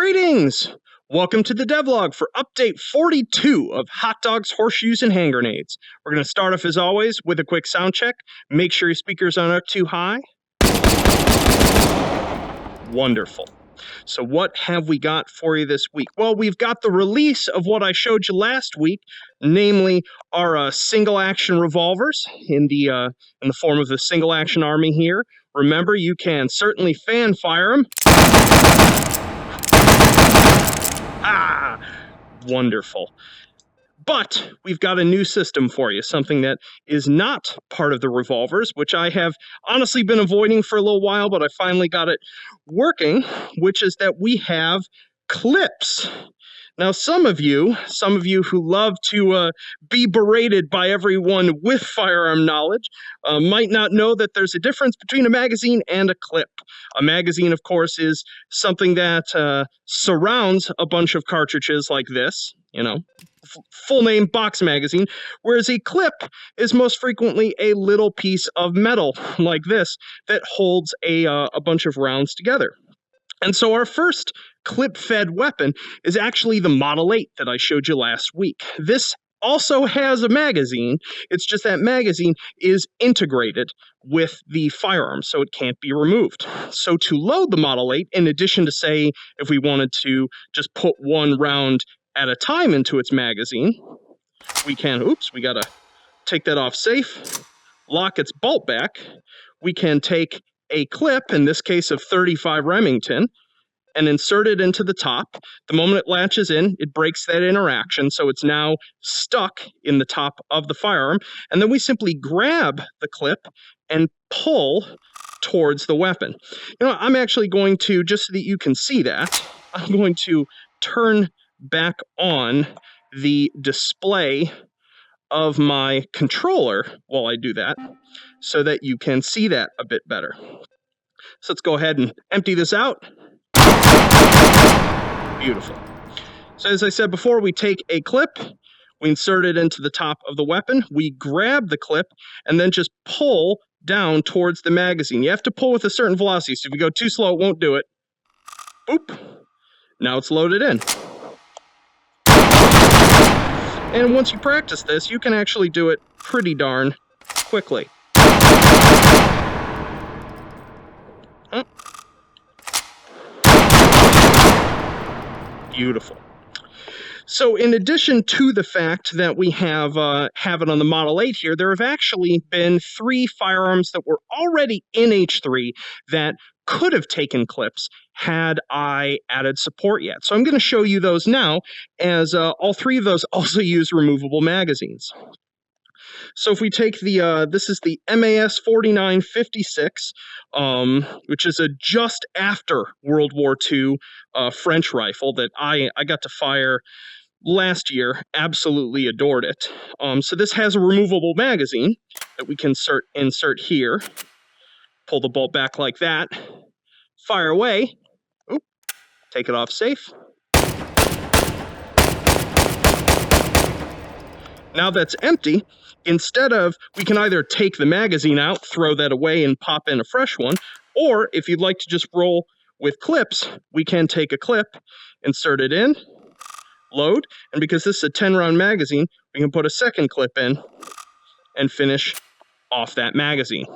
Greetings! Welcome to the devlog for update 42 of Hot Dogs, Horseshoes, and Hand Grenades. We're going to start off, as always, with a quick sound check. Make sure your speakers aren't up too high. Wonderful. So what have we got for you this week? Well, we've got the release of what I showed you last week, namely our single-action revolvers in the form of the single-action army here. Remember, you can certainly fan fire them. Ah, wonderful. But we've got a new system for you, something that is not part of the revolvers, which I have honestly been avoiding for a little while, but I finally got it working, which is that we have clips. Now, some of you who love to be berated by everyone with firearm knowledge might not know that there's a difference between a magazine and a clip. A magazine, of course, is something that surrounds a bunch of cartridges like this, you know, full name box magazine, whereas a clip is most frequently a little piece of metal like this that holds a bunch of rounds together. And so our first clip-fed weapon is actually the Model 8 that I showed you last week. This also has a magazine. It's just that magazine is integrated with the firearm, so it can't be removed. So to load the Model 8, in addition to, say, if we wanted to just put one round at a time into its magazine, we can, we gotta take that off safe, lock its bolt back. We can take a clip, in this case of 35 Remington, and insert it into the top. The moment it latches in, it breaks that interaction, so it's now stuck in the top of the firearm, and then we simply grab the clip and pull towards the weapon. You know, I'm actually going to, just so that you can see that, I'm going to turn back on the display of my controller while I do that, so that you can see that a bit better. So let's go ahead and empty this out. Beautiful. So as I said before, we take a clip, we insert it into the top of the weapon, we grab the clip, and then just pull down towards the magazine. You have to pull with a certain velocity, so if you go too slow, it won't do it. Boop. Now it's loaded in. And once you practice this, you can actually do it pretty darn quickly. Oh. Beautiful. So in addition to the fact that we have it on the Model 8 here, there have actually been 3 firearms that were already in H3 that could have taken clips had I added support yet. So I'm going to show you those now, as all 3 of those also use removable magazines. So if we take the, this is the MAS 4956, which is a just after World War II French rifle that I got to fire last year. Absolutely adored it. So this has a removable magazine that we can insert here. Pull the bolt back like that. Fire away. Oop, take it off safe. Now that's empty. Instead of, we can either take the magazine out, throw that away, and pop in a fresh one, or if you'd like to just roll with clips, we can take a clip, insert it in, load, and because this is a 10-round magazine, we can put a second clip in and finish off that magazine.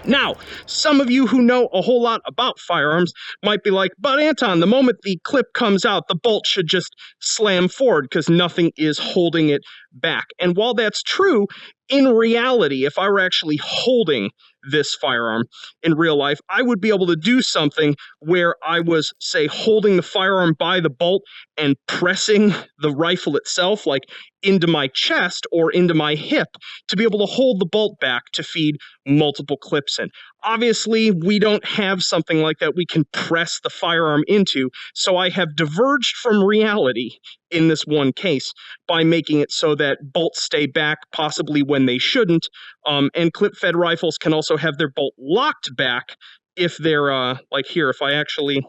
Now, some of you who know a whole lot about firearms might be like, but Anton, the moment the clip comes out, the bolt should just slam forward because nothing is holding it back. And while that's true, in reality, if I were actually holding this firearm in real life, I would be able to do something where I was, say, holding the firearm by the bolt and pressing the rifle itself, like into my chest or into my hip, to be able to hold the bolt back to feed multiple clips in. Obviously, we don't have something like that we can press the firearm into, so I have diverged from reality in this one case by making it so that bolts stay back, possibly when they shouldn't, and clip-fed rifles can also have their bolt locked back if they're, like here, if I actually,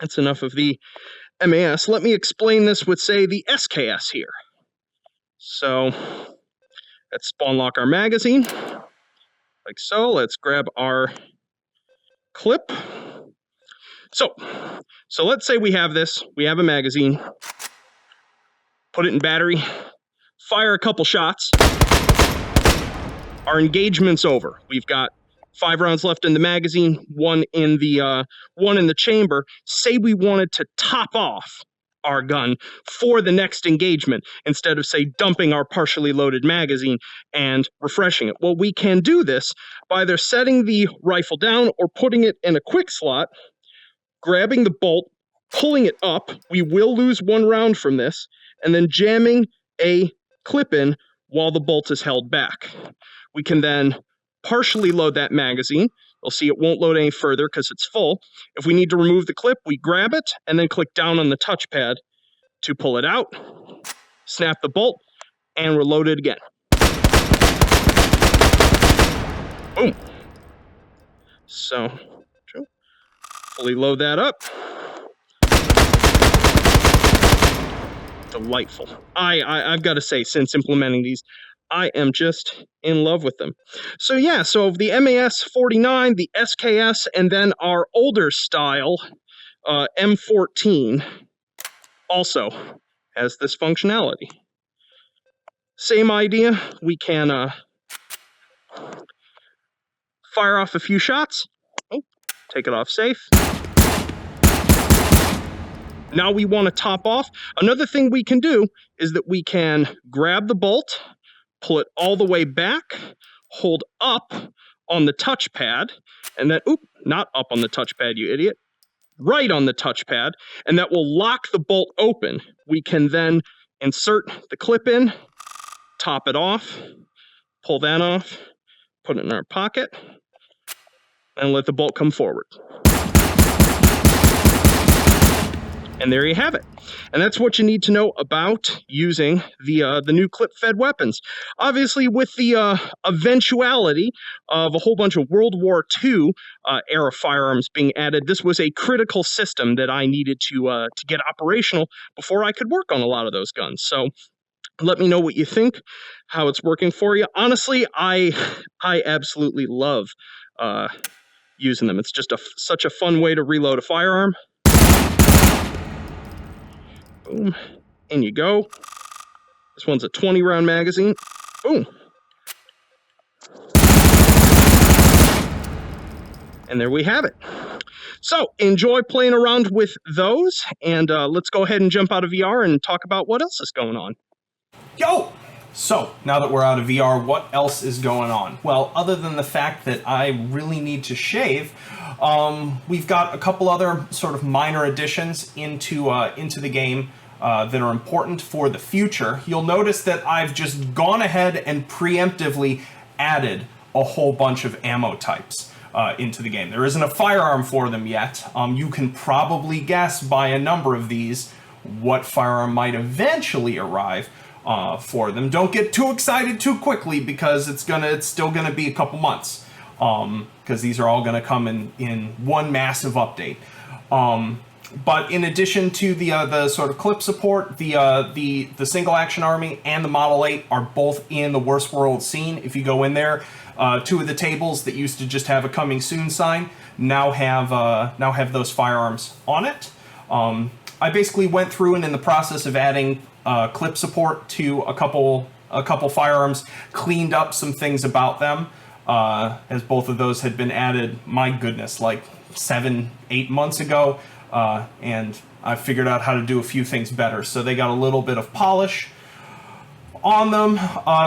that's enough of the MAS. Let me explain this with, say, the SKS here. So let's spawn lock our magazine, like so. Let's grab our clip, So let's say we have this. We have a magazine. Put it in battery. Fire a couple shots. Our engagement's over. We've got 5 rounds left in the magazine, one in the chamber. Say we wanted to top off our gun for the next engagement instead of, say, dumping our partially loaded magazine and refreshing it. Well, we can do this by either setting the rifle down or putting it in a quick slot, grabbing the bolt, pulling it up. We will lose 1 round from this, and then jamming a clip in while the bolt is held back. We can then partially load that magazine. You'll see it won't load any further because it's full. If we need to remove the clip, we grab it and then click down on the touchpad to pull it out, snap the bolt, and reload it again. Boom. So, fully load that up. Delightful. I've got to say, since implementing these, I am just in love with them. So yeah, so the MAS 49, the SKS, and then our older style M14 also has this functionality. Same idea. We can fire off a few shots. Oh, take it off safe. Now we want to top off. Another thing we can do is that we can grab the bolt, pull it all the way back, hold up on the touchpad, and then, not up on the touchpad, you idiot, right on the touchpad, and that will lock the bolt open. We can then insert the clip in, top it off, pull that off, put it in our pocket, and let the bolt come forward. And there you have it. And that's what you need to know about using the new clip-fed weapons. Obviously, with the eventuality of a whole bunch of World War II era firearms being added, this was a critical system that I needed to get operational before I could work on a lot of those guns. So let me know what you think, how it's working for you. Honestly, I absolutely love using them. It's just such a fun way to reload a firearm. Boom. In you go. This one's a 20-round magazine. Boom. And there we have it. So enjoy playing around with those, and let's go ahead and jump out of VR and talk about what else is going on. Yo! So, now that we're out of VR, what else is going on? Well, other than the fact that I really need to shave, we've got a couple other sort of minor additions into the game that are important for the future. You'll notice that I've just gone ahead and preemptively added a whole bunch of ammo types into the game. There isn't a firearm for them yet. You can probably guess by a number of these what firearm might eventually arrive for them. Don't get too excited too quickly, because it's still gonna be a couple months, because these are all gonna come in one massive update. But in addition to the sort of clip support, the single action army and the Model 8 are both in the Wurstwurld scene. If you go in there, 2 of the tables that used to just have a coming soon sign now have those firearms on it. I basically went through and in the process of adding clip support to a couple firearms, cleaned up some things about them, as both of those had been added, my goodness, like 7-8 months ago, and I figured out how to do a few things better. So they got a little bit of polish on them.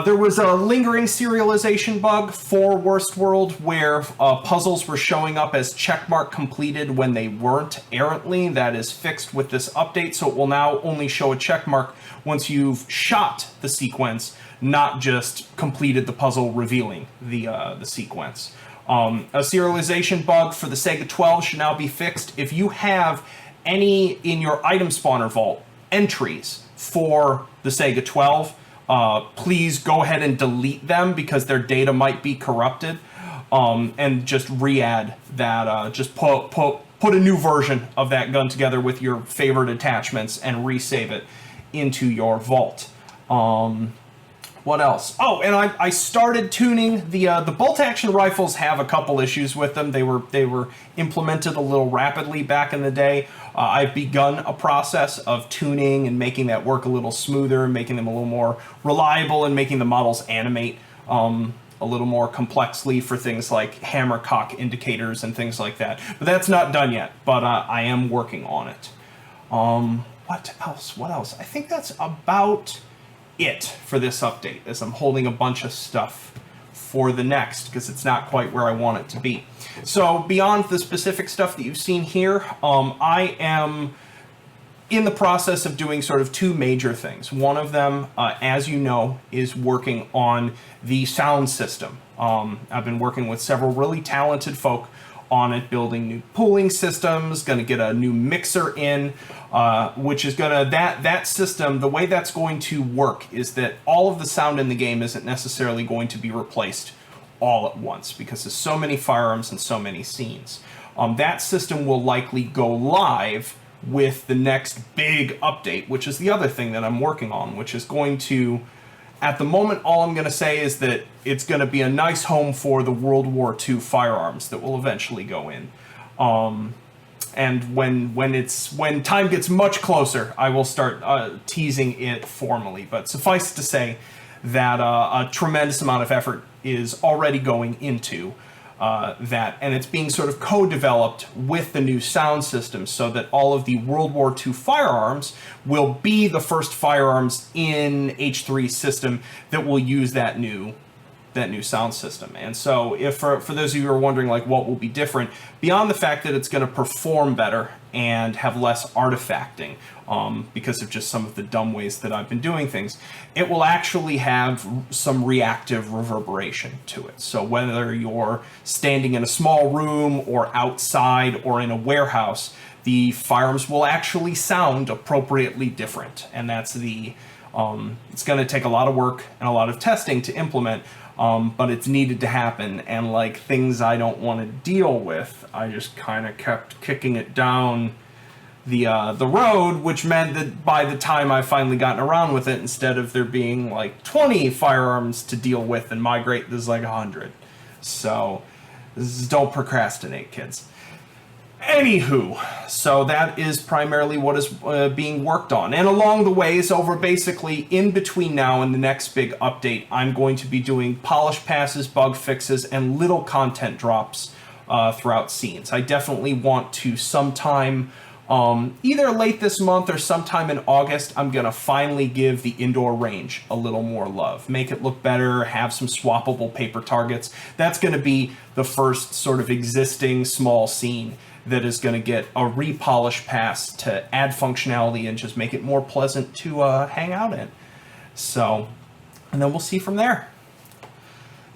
There was a lingering serialization bug for Wurstwurld where puzzles were showing up as checkmark completed when they weren't errantly. That is fixed with this update, so it will now only show a checkmark once you've shot the sequence, not just completed the puzzle revealing the sequence. A serialization bug for the Sega 12 should now be fixed. If you have any in your item spawner vault entries for the Sega 12, please go ahead and delete them because their data might be corrupted, and just re-add that. Just put a new version of that gun together with your favorite attachments and resave it into your vault. What else? Oh, and I started tuning the bolt-action rifles. Have a couple issues with them. They were implemented a little rapidly back in the day. I've begun a process of tuning and making that work a little smoother, making them a little more reliable, and making the models animate a little more complexly for things like hammer cock indicators and things like that. But that's not done yet. But I am working on it. What else? What else? I think that's about it for this update, as I'm holding a bunch of stuff for the next, because it's not quite where I want it to be. So beyond the specific stuff that you've seen here, I am in the process of doing sort of two major things. One of them, as you know, is working on the sound system. I've been working with several really talented folk on it, building new pooling systems, going to get a new mixer in, which is going to, that system, the way that's going to work is that all of the sound in the game isn't necessarily going to be replaced all at once, because there's so many firearms and so many scenes. That system will likely go live with the next big update, which is the other thing that I'm working on, which is going to, at the moment, all I'm going to say is that it's going to be a nice home for the World War II firearms that will eventually go in. And when time gets much closer, I will start teasing it formally. But suffice to say that a tremendous amount of effort is already going into that, and it's being sort of co-developed with the new sound system, so that all of the World War II firearms will be the first firearms in H3 system that will use that new sound system. And so, if for those of you who are wondering, like, what will be different, beyond the fact that it's going to perform better and have less artifacting, because of just some of the dumb ways that I've been doing things, it will actually have some reactive reverberation to it. So whether you're standing in a small room or outside or in a warehouse, the firearms will actually sound appropriately different. And that's it's going to take a lot of work and a lot of testing to implement, but it's needed to happen. And like things I don't want to deal with, I just kind of kept kicking it down the road, which meant that by the time I finally gotten around with it, instead of there being like 20 firearms to deal with and migrate, there's like 100. So don't procrastinate, kids. Anywho, so that is primarily what is being worked on. And along the ways, over basically in between now and the next big update, I'm going to be doing polish passes, bug fixes, and little content drops throughout scenes. I definitely want to sometime, either late this month or sometime in August, I'm going to finally give the indoor range a little more love. Make it look better, have some swappable paper targets. That's going to be the first sort of existing small scene that is going to get a repolish pass to add functionality and just make it more pleasant to hang out in. So, and then we'll see from there.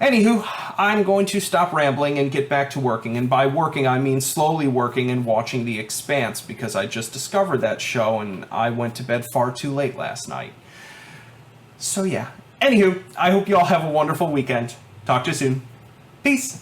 Anywho, I'm going to stop rambling and get back to working. And by working, I mean slowly working and watching The Expanse, because I just discovered that show and I went to bed far too late last night. So yeah. Anywho, I hope you all have a wonderful weekend. Talk to you soon. Peace.